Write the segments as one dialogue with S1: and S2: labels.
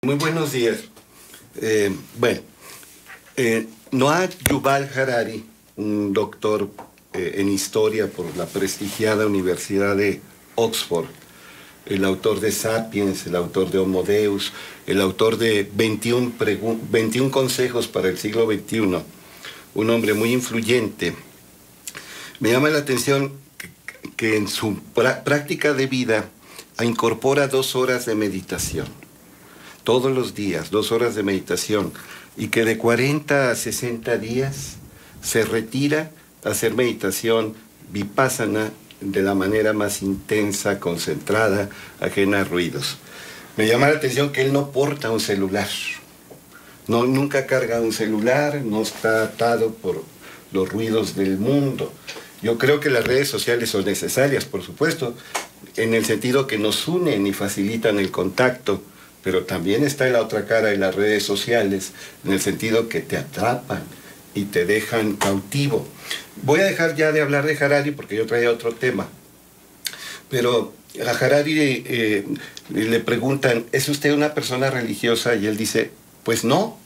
S1: Muy buenos días. Bueno, Noah Yuval Harari, un doctor en historia por la prestigiada Universidad de Oxford, el autor de Sapiens, el autor de Homo Deus, el autor de 21 consejos para el siglo XXI, un hombre muy influyente. Me llama la atención que en su práctica de vida incorpora 2 horas de meditación. Todos los días, 2 horas de meditación, y que de 40 a 60 días se retira a hacer meditación vipassana de la manera más intensa, concentrada, ajena a ruidos. Me llama la atención que él no porta un celular, nunca carga un celular, no está atado por los ruidos del mundo. Yo creo que las redes sociales son necesarias, por supuesto, en el sentido que nos unen y facilitan el contacto, pero también está en la otra cara de las redes sociales, en el sentido que te atrapan y te dejan cautivo. Voy a dejar ya de hablar de Harari porque yo traía otro tema. Pero a Harari le preguntan, ¿es usted una persona religiosa? Y él dice, pues no.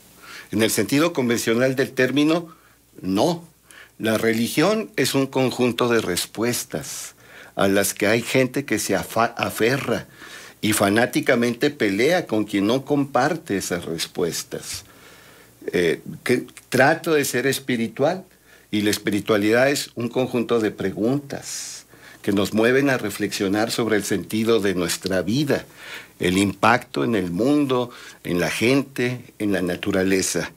S1: En el sentido convencional del término, no. La religión es un conjunto de respuestas a las que hay gente que se aferra y fanáticamente pelea con quien no comparte esas respuestas. Trato de ser espiritual, y la espiritualidad es un conjunto de preguntas que nos mueven a reflexionar sobre el sentido de nuestra vida, el impacto en el mundo, en la gente, en la naturaleza.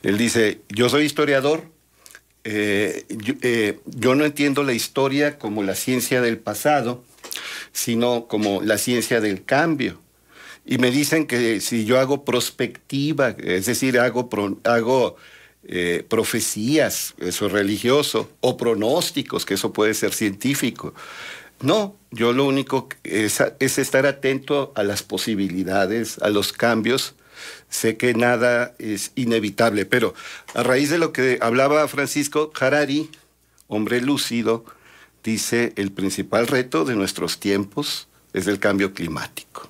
S1: Él dice, yo soy historiador, yo no entiendo la historia como la ciencia del pasado, sino como la ciencia del cambio. Y me dicen que si yo hago prospectiva, es decir, hago profecías, eso es religioso, o pronósticos, que eso puede ser científico. No, yo lo único es estar atento a las posibilidades, a los cambios. Sé que nada es inevitable, pero a raíz de lo que hablaba Francisco, Harari, hombre lúcido, dice, el principal reto de nuestros tiempos es el cambio climático.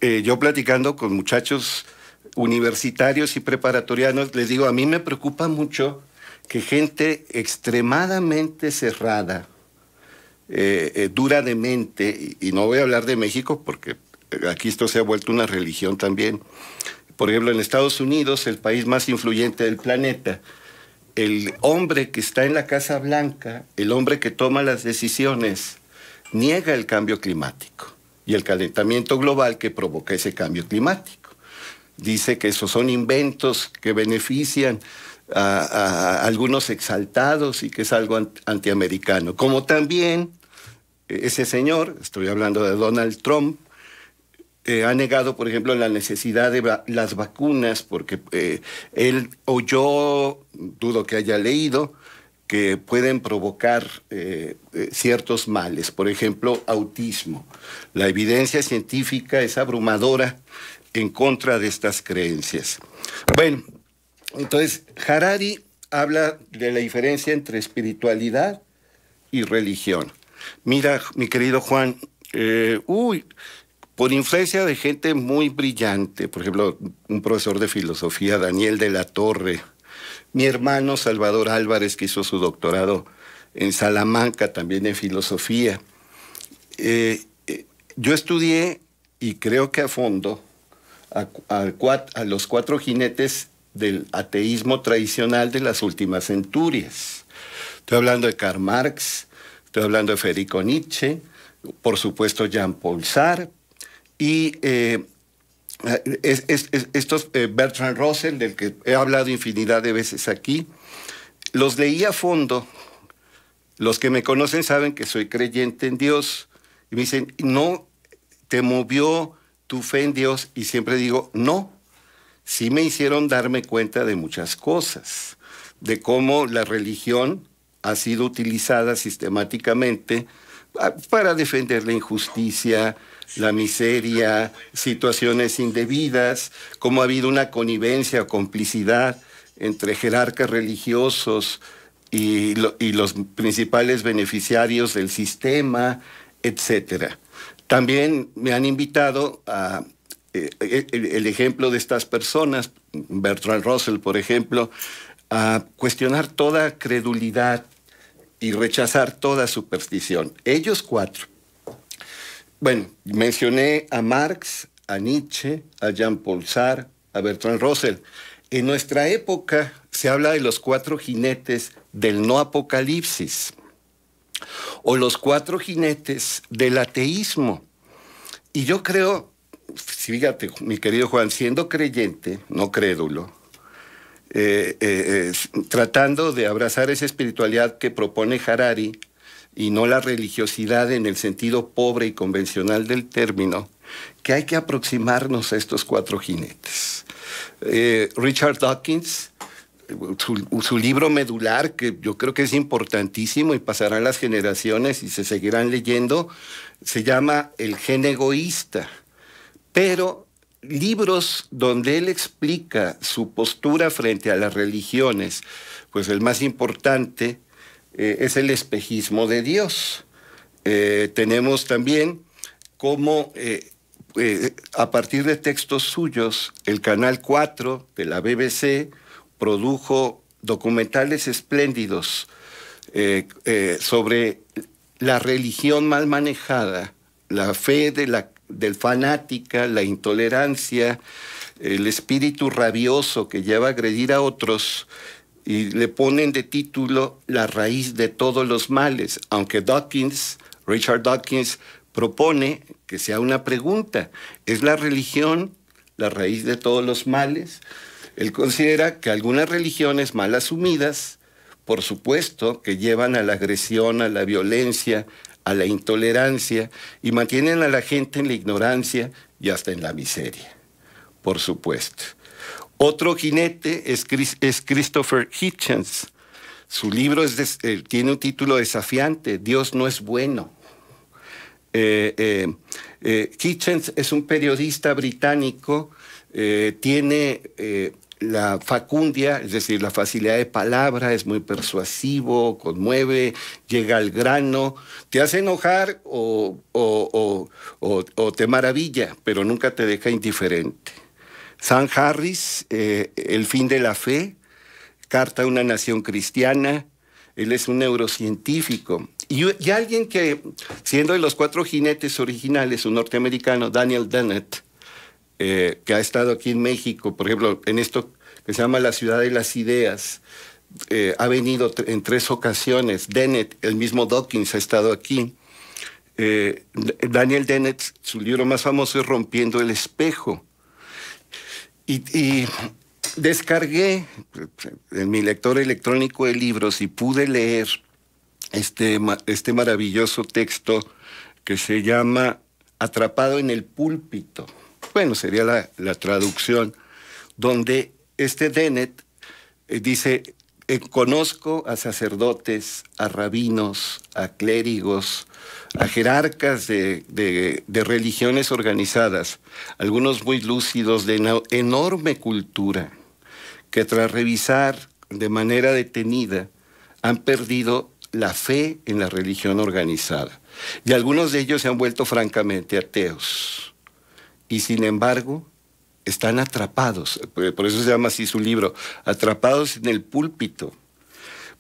S1: Yo platicando con muchachos universitarios y preparatorianos, les digo, a mí me preocupa mucho que gente extremadamente cerrada, dura de mente, y no voy a hablar de México porque aquí esto se ha vuelto una religión también. Por ejemplo, en Estados Unidos, el país más influyente del planeta, el hombre que está en la Casa Blanca, el hombre que toma las decisiones, niega el cambio climático y el calentamiento global que provoca ese cambio climático. Dice que esos son inventos que benefician a algunos exaltados y que es algo antiamericano. Como también ese señor, estoy hablando de Donald Trump, ha negado, por ejemplo, la necesidad de las vacunas, porque él oyó, dudo que haya leído, que pueden provocar ciertos males, por ejemplo, autismo. La evidencia científica es abrumadora en contra de estas creencias. Bueno, entonces, Harari habla de la diferencia entre espiritualidad y religión. Mira, mi querido Juan, por influencia de gente muy brillante, por ejemplo, un profesor de filosofía, Daniel de la Torre, mi hermano Salvador Álvarez, que hizo su doctorado en Salamanca, también en filosofía. Yo estudié, y creo que a fondo, a los 4 jinetes del ateísmo tradicional de las últimas centurias. Estoy hablando de Karl Marx, estoy hablando de Federico Nietzsche, por supuesto Jean-Paul Sartre, y Bertrand Russell, del que he hablado infinidad de veces aquí, los leí a fondo. Los que me conocen saben que soy creyente en Dios, y me dicen, ¿no te movió tu fe en Dios? Y siempre digo, no. Sí me hicieron darme cuenta de muchas cosas, de cómo la religión ha sido utilizada sistemáticamente para defender la injusticia, la miseria, situaciones indebidas, cómo ha habido una connivencia o complicidad entre jerarcas religiosos y los principales beneficiarios del sistema, etcétera. También me han invitado a el ejemplo de estas personas, Bertrand Russell, por ejemplo, a cuestionar toda credulidad y rechazar toda superstición. Ellos cuatro. Bueno, mencioné a Marx, a Nietzsche, a Jean-Paul Sartre, a Bertrand Russell. En nuestra época se habla de los cuatro jinetes del no apocalipsis o los cuatro jinetes del ateísmo. Y yo creo, fíjate, mi querido Juan, siendo creyente, no crédulo, tratando de abrazar esa espiritualidad que propone Harari y no la religiosidad en el sentido pobre y convencional del término, que hay que aproximarnos a estos cuatro jinetes. Richard Dawkins, su libro medular, que yo creo que es importantísimo y pasarán las generaciones y se seguirán leyendo, se llama El gen egoísta. Pero libros donde él explica su postura frente a las religiones, pues el más importante es El espejismo de Dios. Tenemos también cómo a partir de textos suyos, el Canal 4 de la BBC produjo documentales espléndidos sobre la religión mal manejada, la fe del fanática, la intolerancia, el espíritu rabioso que lleva a agredir a otros, y le ponen de título La raíz de todos los males, aunque Richard Dawkins, propone que sea una pregunta: ¿es la religión la raíz de todos los males? Él considera que algunas religiones mal asumidas, por supuesto, que llevan a la agresión, a la violencia, a la intolerancia, y mantienen a la gente en la ignorancia y hasta en la miseria, por supuesto. Otro jinete es Christopher Hitchens. Su libro tiene un título desafiante: Dios no es bueno. Hitchens es un periodista británico, tiene la facundia, es decir, la facilidad de palabra, es muy persuasivo, conmueve, llega al grano, te hace enojar o te maravilla, pero nunca te deja indiferente. Sam Harris, El fin de la fe, Carta a una nación cristiana. Él es un neurocientífico. Y alguien que, siendo de los cuatro jinetes originales, un norteamericano, Daniel Dennett, que ha estado aquí en México, por ejemplo, en esto que se llama La ciudad de las ideas, ha venido en 3 ocasiones. Dennett, el mismo Dawkins, ha estado aquí. Daniel Dennett, su libro más famoso es Rompiendo el espejo. Y descargué en mi lector electrónico de libros y pude leer este maravilloso texto que se llama Atrapado en el púlpito. Bueno, sería la traducción, donde Dennett dice: conozco a sacerdotes, a rabinos, a clérigos, a jerarcas de religiones organizadas, algunos muy lúcidos, de enorme cultura, que tras revisar de manera detenida han perdido la fe en la religión organizada. Y algunos de ellos se han vuelto francamente ateos. Y sin embargo, están atrapados. Por eso se llama así su libro, Atrapados en el púlpito.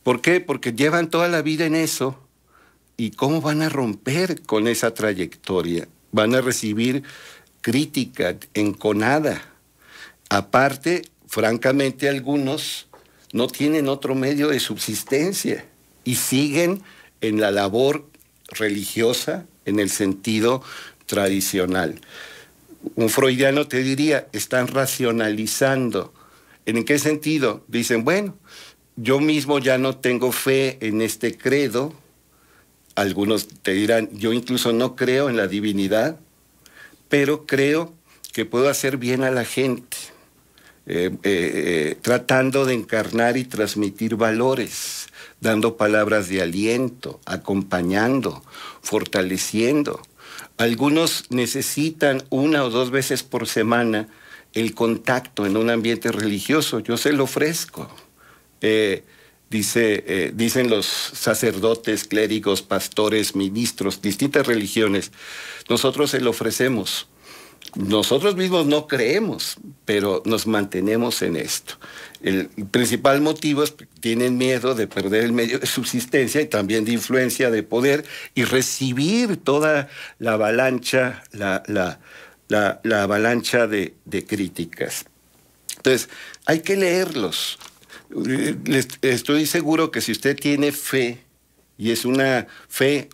S1: ¿Por qué? Porque llevan toda la vida en eso. ¿Y cómo van a romper con esa trayectoria? Van a recibir crítica enconada. Aparte, francamente, algunos no tienen otro medio de subsistencia y siguen en la labor religiosa en el sentido tradicional. Un freudiano te diría: están racionalizando. ¿En qué sentido? Dicen, bueno, yo mismo ya no tengo fe en este credo. Algunos te dirán, yo incluso no creo en la divinidad, pero creo que puedo hacer bien a la gente, tratando de encarnar y transmitir valores, dando palabras de aliento, acompañando, fortaleciendo. Algunos necesitan 1 o 2 veces por semana el contacto en un ambiente religioso. Yo se lo ofrezco. Dicen los sacerdotes, clérigos, pastores, ministros, distintas religiones. Nosotros se lo ofrecemos. Nosotros mismos no creemos, pero nos mantenemos en esto. El principal motivo es que tienen miedo de perder el medio de subsistencia y también de influencia, de poder, y recibir toda la avalancha, la avalancha de críticas. Entonces, hay que leerlos. Estoy seguro que si usted tiene fe, y es una fe,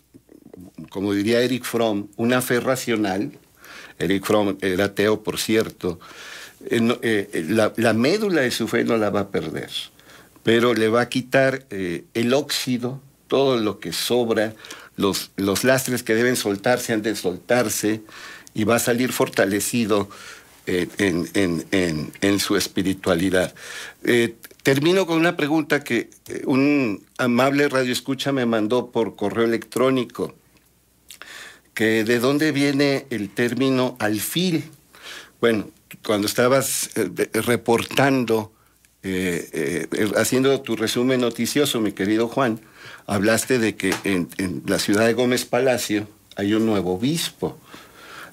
S1: como diría Erich Fromm, una fe racional. Erich Fromm era ateo, por cierto. La médula de su fe no la va a perder, pero le va a quitar el óxido, todo lo que sobra, los lastres que deben soltarse han de soltarse, y va a salir fortalecido en su espiritualidad. Termino con una pregunta que un amable radioescucha me mandó por correo electrónico, que ¿de dónde viene el término alfil? Bueno, cuando estabas reportando, haciendo tu resumen noticioso, mi querido Juan, hablaste de que en la ciudad de Gómez Palacio hay un nuevo obispo.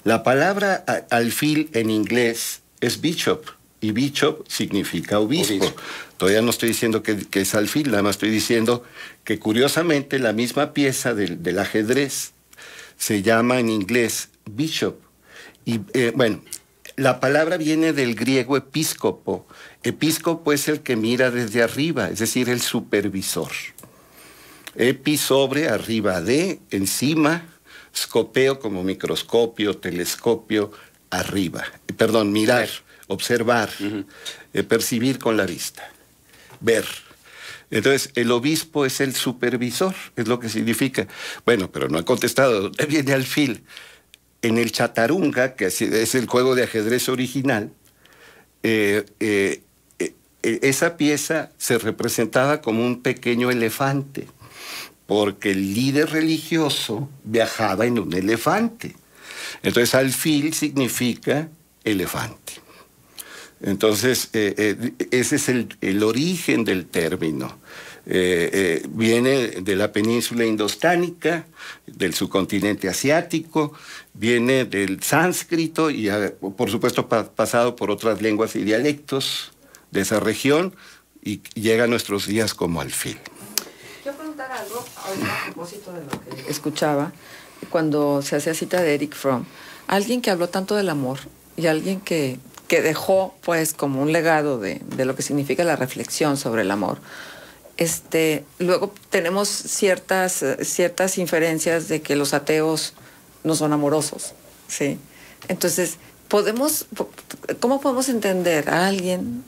S1: La palabra alfil en inglés es bishop, y bishop significa obispo. Todavía no estoy diciendo que es alfil, nada más estoy diciendo que curiosamente la misma pieza del ajedrez se llama en inglés bishop. Y bueno, la palabra viene del griego episcopo. Episcopo es el que mira desde arriba, es decir, el supervisor. Epi, sobre, arriba de, encima, scopeo como microscopio, telescopio, arriba. Perdón, mirar, observar, percibir con la vista, ver. Entonces, el obispo es el supervisor, es lo que significa. Bueno, pero no ha contestado. ¿Dónde viene alfil? En el chaturanga, que es el juego de ajedrez original, esa pieza se representaba como un pequeño elefante, porque el líder religioso viajaba en un elefante. Entonces, alfil significa elefante. Entonces, ese es el origen del término. Viene de la península indostánica, del subcontinente asiático, viene del sánscrito y, por supuesto, pasado por otras lenguas y dialectos de esa región, y llega a nuestros días como alfil.
S2: Quiero preguntar algo a propósito de lo que escuchaba cuando se hacía cita de Erich Fromm. Alguien que habló tanto del amor y alguien que dejó pues como un legado de lo que significa la reflexión sobre el amor. Luego tenemos ciertas inferencias de que los ateos no son amorosos, ¿sí? Entonces, ¿cómo podemos entender a alguien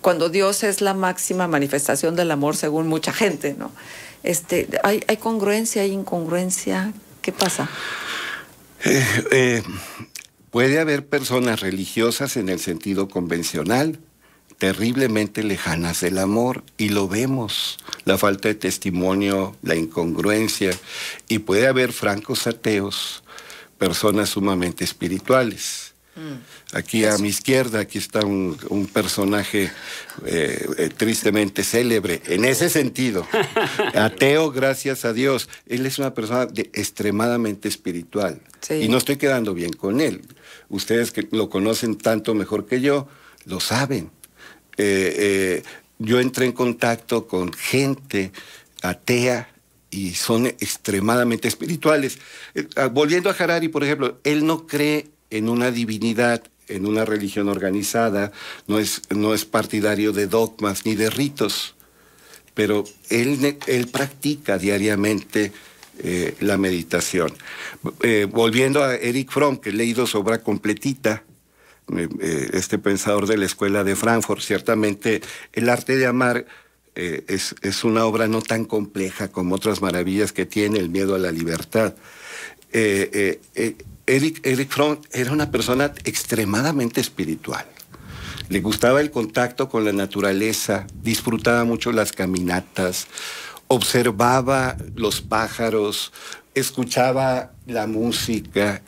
S2: cuando Dios es la máxima manifestación del amor según mucha gente, ¿no? ¿Hay congruencia, hay incongruencia? ¿Qué pasa?
S1: Puede haber personas religiosas en el sentido convencional, terriblemente lejanas del amor, y lo vemos, la falta de testimonio, la incongruencia, y puede haber francos ateos, personas sumamente espirituales. Aquí a mi izquierda, aquí está un personaje tristemente célebre, en ese sentido, ateo, gracias a Dios. Él es una persona extremadamente espiritual, sí. Y no estoy quedando bien con él. Ustedes que lo conocen tanto mejor que yo, lo saben. Yo entré en contacto con gente atea y son extremadamente espirituales. Volviendo a Harari, por ejemplo, él no cree en una divinidad, en una religión organizada, no es partidario de dogmas ni de ritos, pero él practica diariamente la meditación. Volviendo a Erich Fromm, que he leído su obra completita, este pensador de la Escuela de Frankfurt, ciertamente El arte de amar es una obra no tan compleja como otras maravillas que tiene, El miedo a la libertad. Erich Fromm era una persona extremadamente espiritual. Le gustaba el contacto con la naturaleza, disfrutaba mucho las caminatas, observaba los pájaros, escuchaba la música,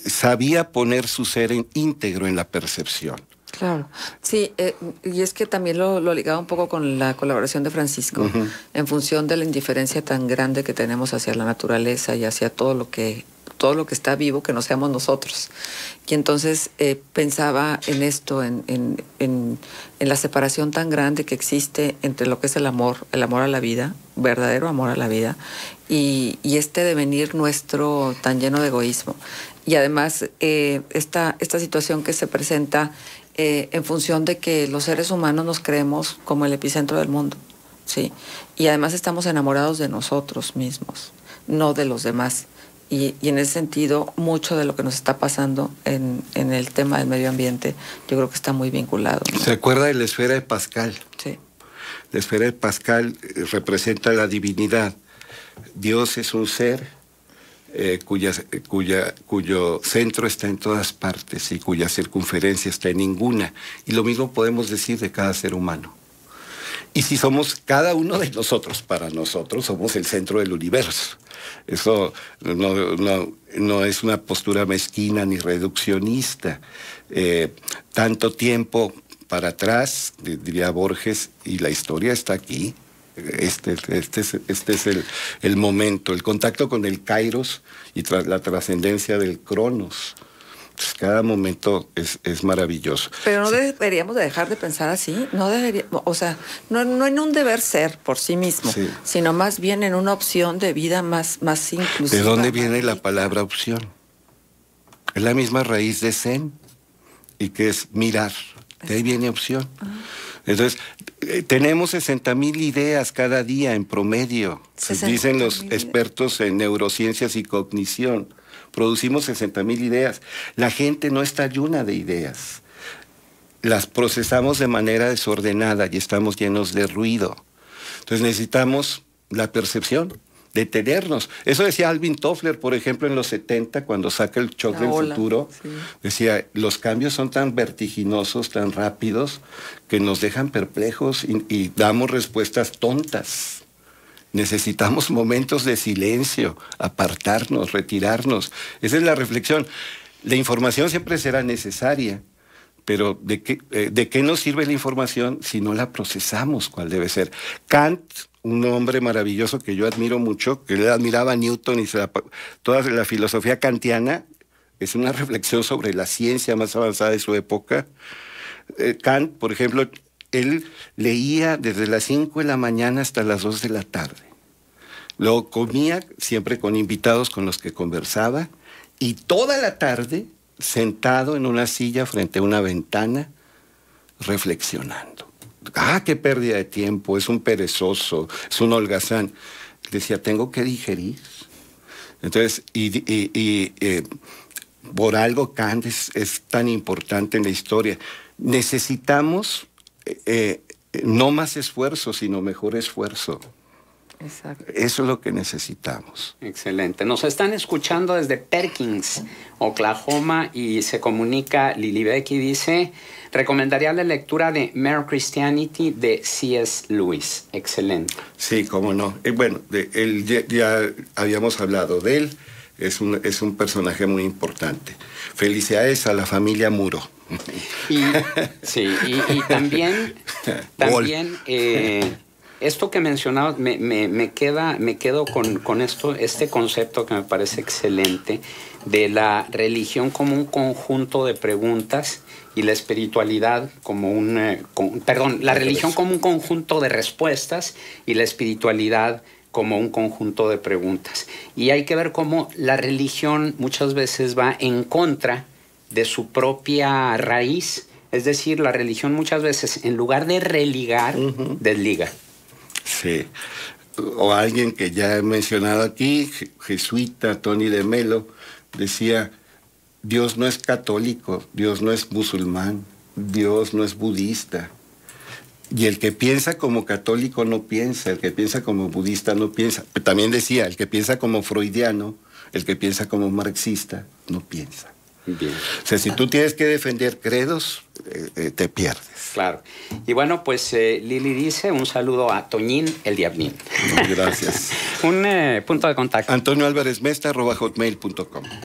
S1: sabía poner su ser íntegro en la percepción.
S2: Claro, sí, y es que también lo ligaba un poco con la colaboración de Francisco, en función de la indiferencia tan grande que tenemos hacia la naturaleza y hacia todo lo que todo lo que está vivo, que no seamos nosotros. Y entonces pensaba en esto, en la separación tan grande que existe entre lo que es el amor a la vida, verdadero amor a la vida, y este devenir nuestro tan lleno de egoísmo. Y además esta situación que se presenta en función de que los seres humanos nos creemos como el epicentro del mundo, ¿sí? Y además estamos enamorados de nosotros mismos, no de los demás. Y en ese sentido, mucho de lo que nos está pasando en el tema del medio ambiente, yo creo que está muy vinculado, ¿no?
S1: ¿Se acuerda de la esfera de Pascal?
S2: Sí.
S1: La esfera de Pascal representa la divinidad. Dios es un ser cuyo centro está en todas partes y cuya circunferencia está en ninguna. Y lo mismo podemos decir de cada ser humano. Y si somos cada uno de nosotros, para nosotros somos el centro del universo. Eso no es una postura mezquina ni reduccionista. Tanto tiempo para atrás, diría Borges, y la historia está aquí. Este es el momento, el contacto con el kairos y la trascendencia del cronos. Pues cada momento es maravilloso.
S2: Pero no deberíamos de dejar de pensar así, no deberíamos, o sea, no en un deber ser por sí mismo, sí, sino más bien en una opción de vida más inclusiva.
S1: ¿De dónde viene la palabra opción? Es la misma raíz de zen, y que es mirar. De ahí viene opción. Entonces, tenemos 60,000 ideas cada día en promedio. Dicen los expertos en neurociencias y cognición. Producimos 60,000 ideas. La gente no está llena de ideas. Las procesamos de manera desordenada y estamos llenos de ruido. Entonces necesitamos la percepción, detenernos. Eso decía Alvin Toffler, por ejemplo, en los 70, cuando saca el Shock del Futuro. Sí. Decía, los cambios son tan vertiginosos, tan rápidos, que nos dejan perplejos y damos respuestas tontas. Necesitamos momentos de silencio, apartarnos, retirarnos. Esa es la reflexión. La información siempre será necesaria, pero ¿de qué nos sirve la información si no la procesamos cuál debe ser? Kant, un hombre maravilloso que yo admiro mucho, que le admiraba a Newton y toda la filosofía kantiana, es una reflexión sobre la ciencia más avanzada de su época. Kant, por ejemplo, él leía desde las 5 de la mañana hasta las 2 de la tarde. Luego comía siempre con invitados con los que conversaba y toda la tarde sentado en una silla frente a una ventana reflexionando. ¡Ah, qué pérdida de tiempo! Es un perezoso, es un holgazán. Decía, tengo que digerir. Entonces, por algo Kant es tan importante en la historia. Necesitamos no más esfuerzo, sino mejor esfuerzo.
S2: Exacto.
S1: Eso es lo que necesitamos.
S3: Excelente. Nos están escuchando desde Perkins, Oklahoma, y se comunica Lili Becky, dice, recomendaría la lectura de Mere Christianity de C.S. Lewis. Excelente.
S1: Sí, cómo no. Bueno, él ya habíamos hablado de él. Es un personaje muy importante. Felicidades a la familia Muro.
S3: Y también esto que mencionabas, me quedo con este concepto que me parece excelente de la religión como un conjunto de preguntas y la espiritualidad como la religión como un conjunto de respuestas y la espiritualidad como un conjunto de preguntas. Y hay que ver cómo la religión muchas veces va en contra de su propia raíz. Es decir, la religión muchas veces, en lugar de religar, desliga.
S1: Sí. O alguien que ya he mencionado aquí, jesuita, Tony de Melo, decía, Dios no es católico, Dios no es musulmán, Dios no es budista. Y el que piensa como católico no piensa, el que piensa como budista no piensa. También decía, el que piensa como freudiano, el que piensa como marxista, no piensa.
S3: Bien.
S1: O sea, si tú tienes que defender credos, te pierdes.
S3: Claro. Y bueno, pues Lili dice, un saludo a Toñín el Diablín.
S1: Gracias.
S3: Un punto de contacto.
S1: AntonioAlvarezMesta@hotmail.com.